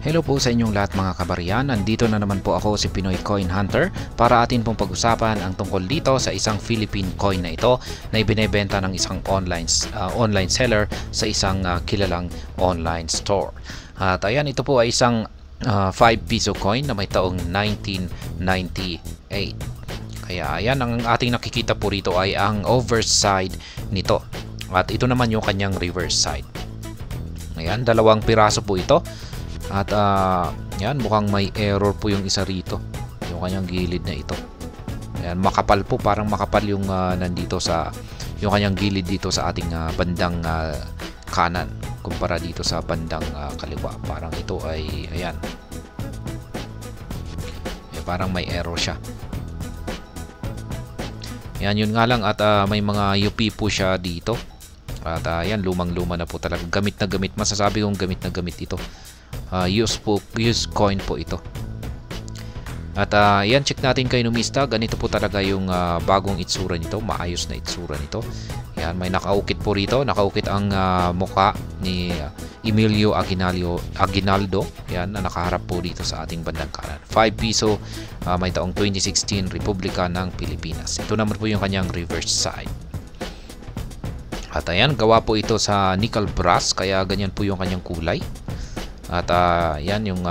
Hello po sa inyong lahat mga kabaryan. Nandito na naman po ako si Pinoy Coin Hunter para atin pong pag-usapan ang tungkol dito sa isang Philippine coin na ito na ibinebenta ng isang online seller sa isang kilalang online store. At ayan, ito po ay isang 5 piso coin na may taong 1998. Kaya ayan, ang ating nakikita po rito ay ang overside nito. At ito naman yung kanyang reverse side. Ayan, dalawang piraso po ito. At yan, mukhang may error po yung isa rito, yung kanyang gilid na ito. Ayan, makapal po, parang makapal yung nandito sa yung kanyang gilid dito sa ating bandang kanan kumpara dito sa bandang kaliwa. Parang ito ay ayan, parang may error siya. Ayan, yun nga lang, at may mga UP po siya dito. At ayan, lumang-luma na po talaga, gamit na gamit, masasabi kong gamit na gamit ito. Used coin po ito. At yan, check natin kay Numista. Ganito po talaga yung bagong itsura nito, maayos na itsura nito. Yan, may nakaukit po rito, nakaukit ang mukha ni Emilio Aguinaldo. Yan, na nakaharap po dito sa ating bandang kanan. 5 piso, may taong 2016, Republika ng Pilipinas. Ito naman po yung kanyang reverse side. At ayan, gawa po ito sa nickel brass, kaya ganyan po yung kanyang kulay. At yan, yung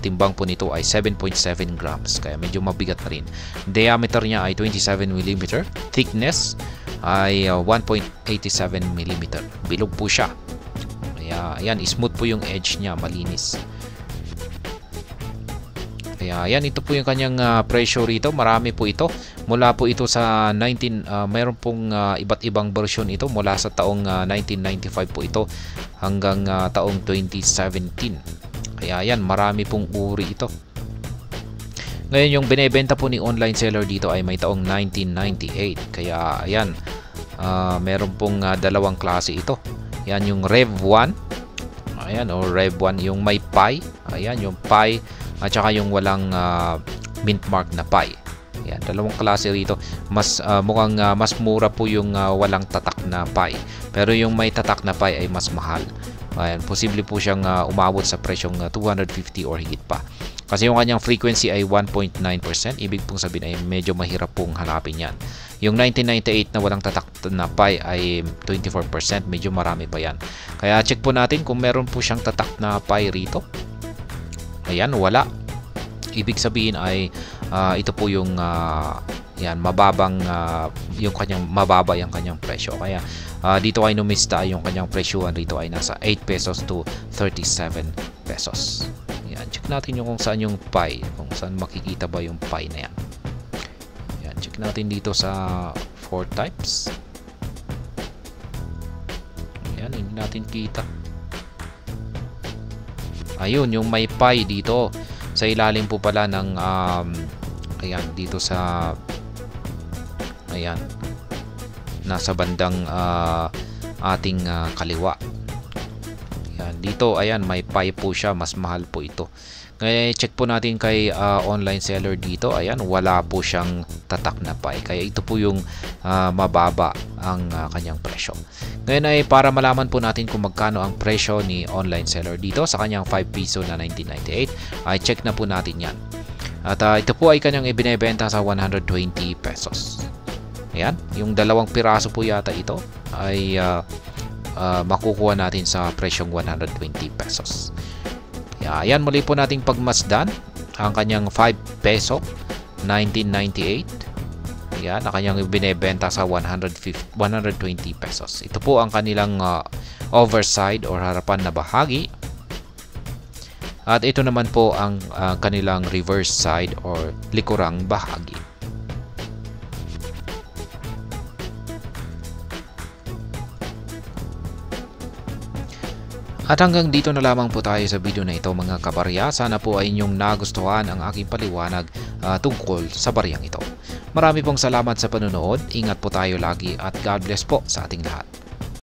timbang po nito ay 7.7 grams, kaya medyo mabigat na rin. Diameter niya ay 27 mm, thickness ay 1.87 mm. Bilog po siya. Kaya yan, smooth po yung edge niya, malinis. Kaya yan, ito po yung kanyang presyo rito. Marami po ito. Mula po ito sa mayroon pong iba't ibang version ito. Mula sa taong 1995 po ito hanggang taong 2017. Kaya yan, marami pong uri ito. Ngayon, yung binebenta po ni online seller dito ay may taong 1998. Kaya ayan, meron pong dalawang klase ito. Yan, yung Rev 1. Ayan, o Rev 1, yung may pi. Ayan, yung pi. At saka yung walang mint mark na pi. Ayan, dalawang klase rito. Mukhang mas mura po yung walang tatak na pi. Pero yung may tatak na pi ay mas mahal. Ayan, posible po siyang umabot sa presyong 250 or higit pa. Kasi yung kanyang frequency ay 1.9%. Ibig pong sabihin ay medyo mahirap pong hanapin yan. Yung 1998 na walang tatak na pi ay 24%. Medyo marami pa yan. Kaya check po natin kung meron po siyang tatak na pi rito. Ayan, wala. Ibig sabihin ay ito po yung yan, mababang yung kanyang mababa yung kanyang presyo. Kaya dito ay Numista, yung kanyang presyuhan rito ay nasa 8 pesos to 37 pesos. Yan, check natin yung kung saan yung pi, kung saan makikita ba yung pi na yan. Yan, check natin dito sa 4 types. Yan, hindi natin kita. Ayun, yung may pi dito sa ilalim po pala ng ayan, dito sa ayan, nasa bandang ating kaliwa. Ayan, dito ayan, may pi po siya, mas mahal po ito. Ngayon, check po natin kay online seller dito. Ayan, wala po siyang tatak na pi. Kaya ito po yung mababa ang kanyang presyo. Ngayon ay para malaman po natin kung magkano ang presyo ni online seller dito sa kanyang 5 piso na 1998, ay check na po natin yan. At ito po ay kanyang ibinebenta sa 120 pesos. Ayan, yung dalawang piraso po yata ito ay makukuha natin sa presyong 120 pesos. Ayan, muli po nating pagmasdan ang kanyang 5 peso 1998. Ayan, na kanyang binebenta sa 120 pesos. Ito po ang kanilang overside or harapan na bahagi. At ito naman po ang kanilang reverse side or likurang bahagi. At hanggang dito na lamang po tayo sa video na ito mga kabarya. Sana po ay inyong nagustuhan ang aking paliwanag tungkol sa baryang ito. Marami pong salamat sa panonood. Ingat po tayo lagi at God bless po sa ating lahat.